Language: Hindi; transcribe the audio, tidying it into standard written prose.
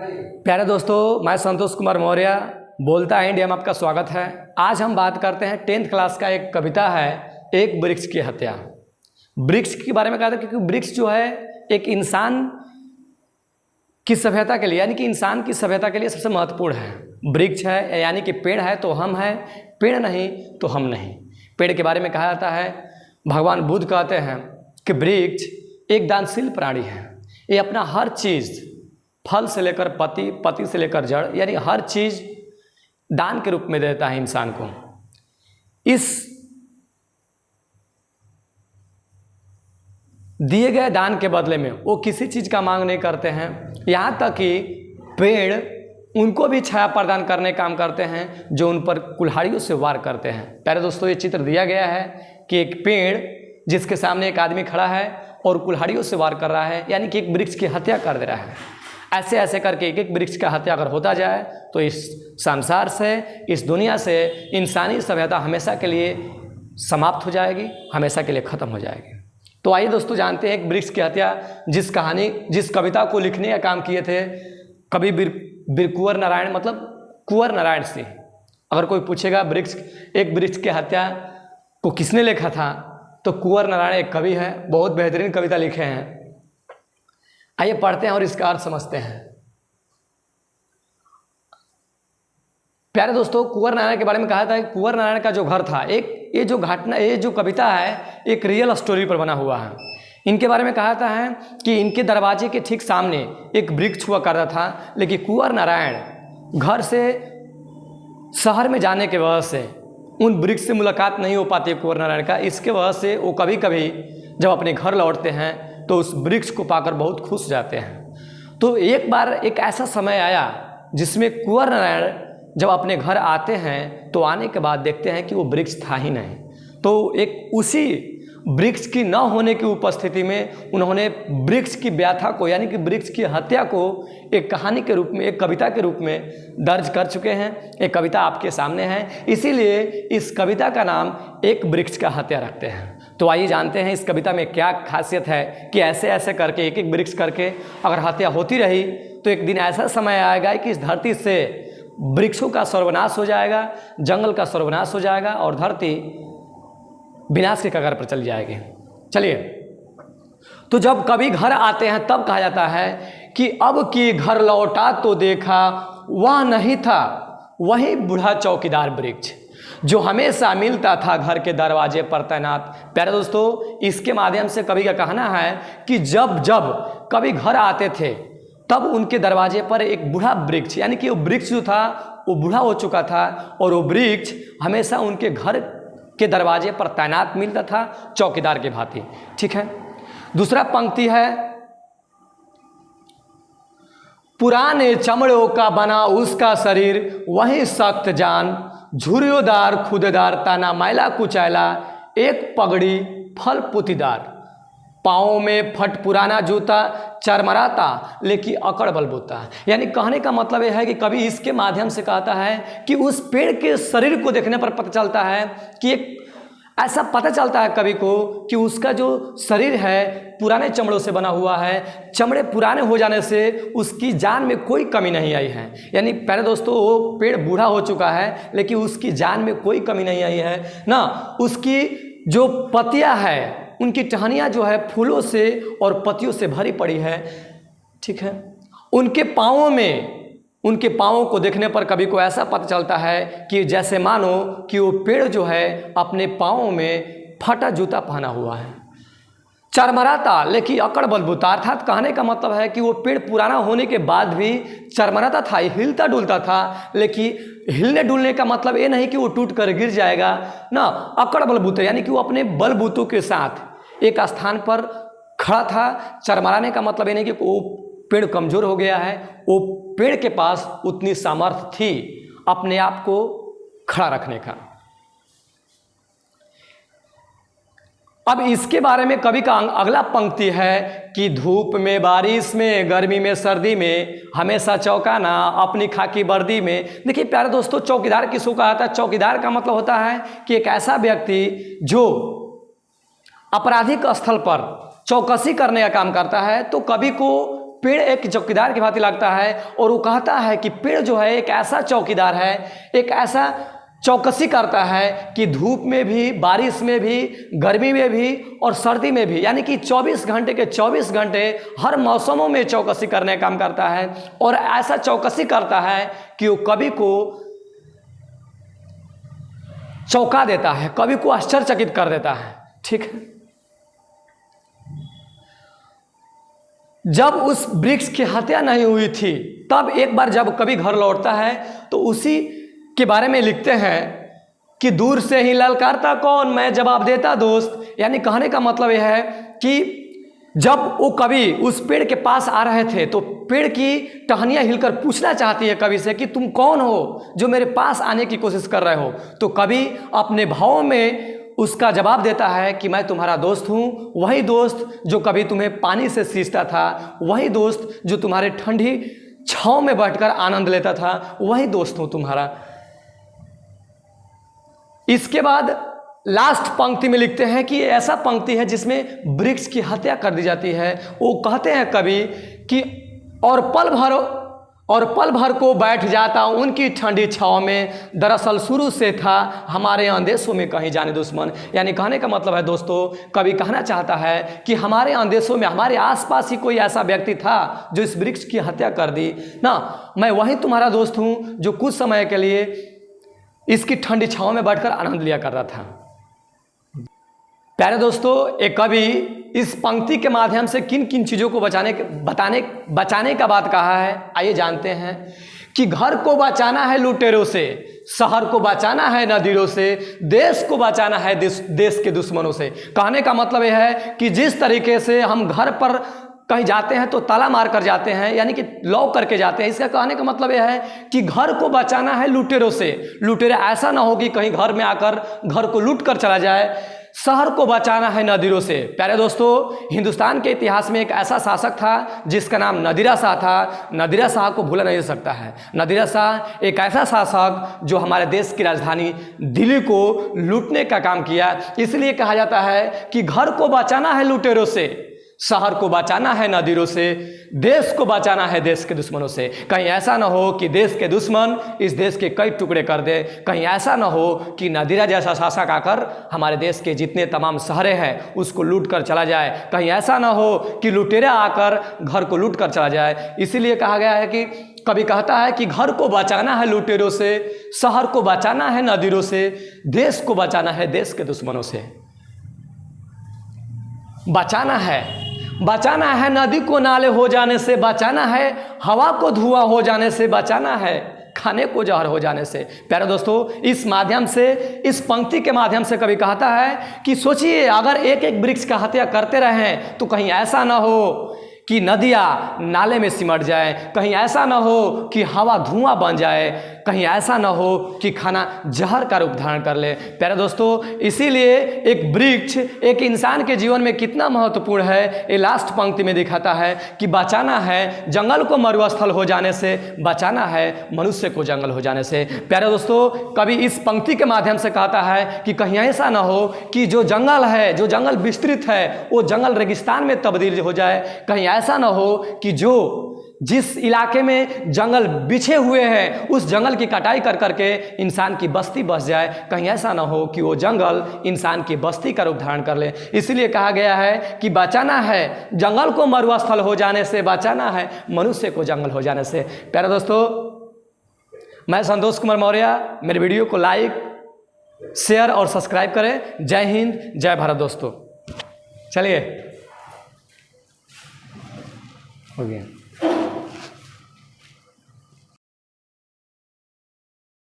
प्यारे दोस्तों, मैं संतोष कुमार मौर्य बोलता है इंडिया में आपका स्वागत है। आज हम बात करते हैं 10th क्लास का एक कविता है, एक वृक्ष की हत्या। वृक्ष के बारे में कहा था क्योंकि वृक्ष जो है एक इंसान की सभ्यता के लिए, यानी कि इंसान की सभ्यता के लिए सबसे महत्वपूर्ण है। वृक्ष है यानी कि पेड़ है तो हम हैं, पेड़ नहीं तो हम नहीं। पेड़ के बारे में कहा जाता है, भगवान बुद्ध कहते हैं कि वृक्ष एक दानशील प्राणी है। ये अपना हर चीज़, फल से लेकर पत्ती, पत्ती से लेकर जड़, यानी हर चीज़ दान के रूप में देता है इंसान को। इस दिए गए दान के बदले में वो किसी चीज़ का मांग नहीं करते हैं। यहाँ तक कि पेड़ उनको भी छाया प्रदान करने काम करते हैं जो उन पर कुल्हाड़ियों से वार करते हैं। प्यारे दोस्तों, ये चित्र दिया गया है कि एक पेड़ जिसके सामने एक आदमी खड़ा है और कुल्हाड़ियों से वार कर रहा है, यानी कि एक वृक्ष की हत्या कर दे रहा है। ऐसे ऐसे करके एक एक वृक्ष का हत्या अगर होता जाए तो इस संसार से, इस दुनिया से इंसानी सभ्यता हमेशा के लिए समाप्त हो जाएगी, हमेशा के लिए ख़त्म हो जाएगी। तो आइए दोस्तों जानते हैं एक वृक्ष की हत्या, जिस कविता को लिखने का काम किए थे कवि कुंवर नारायण, मतलब कुंवर नारायण सिंह। अगर कोई पूछेगा एक वृक्ष की हत्या को किसने लिखा था, तो कुंवर नारायण एक कवि है, बहुत बेहतरीन कविता लिखे हैं। आइए पढ़ते हैं और इसका अर्थ समझते हैं। प्यारे दोस्तों, कुंवर नारायण के बारे में कहा था कि कुंवर नारायण का जो घर था, ये जो कविता है एक रियल स्टोरी पर बना हुआ है। इनके बारे में कहा था है कि इनके दरवाजे के ठीक सामने एक वृक्ष हुआ करता था, लेकिन कुंवर नारायण घर से शहर में जाने के वजह से उन वृक्ष से मुलाकात नहीं हो पाती कुंवर नारायण का। इसके वजह से वो कभी कभी जब अपने घर लौटते हैं तो उस वृक्ष को पाकर बहुत खुश जाते हैं। तो एक बार एक ऐसा समय आया जिसमें कुंवर नारायण जब अपने घर आते हैं तो आने के बाद देखते हैं कि वो वृक्ष था ही नहीं। तो एक उसी वृक्ष की न होने की उपस्थिति में उन्होंने वृक्ष की व्याथा को, यानी कि वृक्ष की हत्या को एक कहानी के रूप में, एक कविता के रूप में दर्ज कर चुके हैं। एक कविता आपके सामने है, इसीलिए इस कविता का नाम एक वृक्ष का हत्या रखते हैं। तो आइए जानते हैं इस कविता में क्या खासियत है कि ऐसे ऐसे करके एक एक वृक्ष करके अगर हत्या होती रही तो एक दिन ऐसा समय आएगा कि इस धरती से वृक्षों का सर्वनाश हो जाएगा, जंगल का सर्वनाश हो जाएगा और धरती विनाश के कगार पर चली जाएगी। चलिए, तो जब कभी घर आते हैं तब कहा जाता है कि अब कि घर लौटा तो देखा वह नहीं था वही बूढ़ा चौकीदार वृक्ष जो हमेशा मिलता था घर के दरवाजे पर तैनात। प्यारे दोस्तों, इसके माध्यम से कवि का कहना है कि जब जब कभी घर आते थे तब उनके दरवाजे पर एक बूढ़ा वृक्ष, यानी कि वो वृक्ष जो था वो बूढ़ा हो चुका था और वो वृक्ष हमेशा उनके घर के दरवाजे पर तैनात मिलता था चौकीदार के भांति। ठीक है, दूसरा पंक्ति है, पुराने चमड़ों का बना उसका शरीर वही सख्त जान, झुर्रियोदार खुदेदार ताना मैला कुचैला, एक पगड़ी फल पुतीदार, पाँव में फट पुराना जूता चरमराता लेकिन अकड़ बलबूता। यानी कहने का मतलब यह है कि कभी इसके माध्यम से कहता है कि उस पेड़ के शरीर को देखने पर पता चलता है कि एक ऐसा पता चलता है कवि को कि उसका जो शरीर है पुराने चमड़ों से बना हुआ है, चमड़े पुराने हो जाने से उसकी जान में कोई कमी नहीं आई है। यानी प्यारे दोस्तों, वो पेड़ बूढ़ा हो चुका है लेकिन उसकी जान में कोई कमी नहीं आई है ना। उसकी जो पत्तियां है, उनकी टहनियाँ जो है फूलों से और पत्तियों से भरी पड़ी है। ठीक है, उनके पाँवों को देखने पर कभी को ऐसा पता चलता है कि जैसे मानो कि वो पेड़ जो है अपने पाँवों में फटा जूता पहना हुआ है। चरमराता लेकिन अकड़ बलबूता, अर्थात कहने का मतलब है कि वो पेड़ पुराना होने के बाद भी चरमराता था, हिलता डुलता था। लेकिन हिलने डुलने का मतलब ये नहीं कि वो टूट कर गिर जाएगा ना। अकड़ बलबूते यानी कि वो अपने बलबूतों के साथ एक स्थान पर खड़ा था। चरमराने का मतलब ये नहीं कि वो पेड़ कमजोर हो गया है, वो पेड़ के पास उतनी सामर्थ्य थी अपने आप को खड़ा रखने का। अब इसके बारे में कवि का अगला पंक्ति है कि धूप में बारिश में गर्मी में सर्दी में हमेशा चौकाना अपनी खाकी वर्दी में। देखिए प्यारे दोस्तों, चौकीदार किसको कहा था? चौकीदार का मतलब होता है कि एक ऐसा व्यक्ति जो आपराधिक स्थल पर चौकसी करने का काम करता है। तो कवि को पेड़ एक चौकीदार की भांति लगता है और वो कहता है कि पेड़ जो है एक ऐसा चौकीदार है, एक ऐसा चौकसी करता है कि धूप में भी, बारिश में भी, गर्मी में भी और सर्दी में भी, यानी कि 24 घंटे के 24 घंटे हर मौसमों में चौकसी करने का काम करता है। और ऐसा चौकसी करता है कि वो कवि को चौंका देता है, कवि को आश्चर्यचकित कर देता है। ठीक है, जब उस वृक्ष की हत्या नहीं हुई थी तब एक बार जब कवि घर लौटता है तो उसी के बारे में लिखते हैं कि दूर से ही ललकारता कौन, मैं जवाब देता दोस्त। यानी कहने का मतलब यह है कि जब वो कवि उस पेड़ के पास आ रहे थे तो पेड़ की टहनियाँ हिलकर पूछना चाहती है कवि से कि तुम कौन हो जो मेरे पास आने की कोशिश कर रहे हो। तो कवि अपने भावों में उसका जवाब देता है कि मैं तुम्हारा दोस्त हूँ, वही दोस्त जो कभी तुम्हें पानी से सींचता था, वही दोस्त जो तुम्हारे ठंडी छाँव में बैठकर आनंद लेता था, वही दोस्त हूँ तुम्हारा। इसके बाद लास्ट पंक्ति में लिखते हैं कि ऐसा पंक्ति है जिसमें वृक्ष की हत्या कर दी जाती है। वो कहते हैं कवि कि और पल भर को बैठ जाता उनकी ठंडी छाँव में, दरअसल शुरू से था हमारे अंदेशों में कहीं जाने दुश्मन। यानी कहने का मतलब है दोस्तों, कवि कहना चाहता है कि हमारे अंदेशों में, हमारे आसपास ही कोई ऐसा व्यक्ति था जो इस वृक्ष की हत्या कर दी ना। मैं वही तुम्हारा दोस्त हूँ जो कुछ समय के लिए इसकी ठंडी छाँव में बैठकर आनंद लिया करता था। प्यारे दोस्तों, एक कवि इस पंक्ति के माध्यम से किन किन चीज़ों को बचाने का बात कहा है, आइए जानते हैं। कि घर को बचाना है लुटेरों से, शहर को बचाना है नदीरों से, देश को बचाना है देश के दुश्मनों से। कहने का मतलब यह है कि जिस तरीके से हम घर पर कहीं जाते हैं तो ताला मार कर जाते हैं, यानी कि लॉक करके जाते हैं। इसका कहने का मतलब यह है कि घर को बचाना है लुटेरों से। लुटेरा ऐसा ना हो कि कहीं घर में आकर घर को लूट कर चला जाए। शहर को बचाना है नदीरों से। प्यारे दोस्तों, हिंदुस्तान के इतिहास में एक ऐसा शासक था जिसका नाम नादिर शाह था। नादिर शाह को भूला नहीं जा सकता है। नादिर शाह एक ऐसा शासक जो हमारे देश की राजधानी दिल्ली को लूटने का काम किया। इसलिए कहा जाता है कि घर को बचाना है लुटेरों से, शहर को बचाना है नदीरों से, देश को बचाना है देश के दुश्मनों से। कहीं ऐसा ना हो कि देश के दुश्मन इस देश के कई टुकड़े कर दे। कहीं ऐसा ना हो कि नादिर जैसा शासक आकर हमारे देश के जितने तमाम शहरें हैं उसको लूट कर चला जाए। कहीं ऐसा ना हो कि लुटेरा आकर घर को लूट कर चला जाए। इसीलिए कहा गया है कि कभी कहता है कि घर को बचाना है लुटेरों से, शहर को बचाना है नदीरों से, देश को बचाना है देश के दुश्मनों से। बचाना है नदी को नाले हो जाने से, बचाना है हवा को धुआं हो जाने से, बचाना है खाने को जहर हो जाने से। प्यारे दोस्तों, इस माध्यम से, इस पंक्ति के माध्यम से कवि कहता है कि सोचिए, अगर एक एक वृक्ष का हत्या करते रहें तो कहीं ऐसा ना हो कि नदियाँ नाले में सिमट जाए, कहीं ऐसा ना हो कि हवा धुआं बन जाए, कहीं ऐसा ना हो कि खाना जहर का रूप धारण कर ले। प्यारे दोस्तों, इसीलिए एक वृक्ष एक इंसान के जीवन में कितना महत्वपूर्ण है, ये लास्ट पंक्ति में दिखाता है कि बचाना है जंगल को मरुस्थल हो जाने से, बचाना है मनुष्य को जंगल हो जाने से। प्यारे दोस्तों, कवि इस पंक्ति के माध्यम से कहता है कि कहीं ऐसा ना हो कि जो जंगल है, जो जंगल विस्तृत है, वो जंगल रेगिस्तान में तब्दील हो जाए। कहीं ऐसा ना हो कि जिस इलाके में जंगल बिछे हुए हैं उस जंगल की कटाई कर करके इंसान की बस्ती बस जाए। कहीं ऐसा ना हो कि वो जंगल इंसान की बस्ती का रूप धारण कर ले। इसलिए कहा गया है कि बचाना है जंगल को मरुस्थल हो जाने से, बचाना है मनुष्य को जंगल हो जाने से। प्यारे दोस्तों, मैं संतोष कुमार मौर्य, मेरे वीडियो को लाइक, शेयर और सब्सक्राइब करें। जय हिंद, जय भारत दोस्तों। चलिए, हो गया।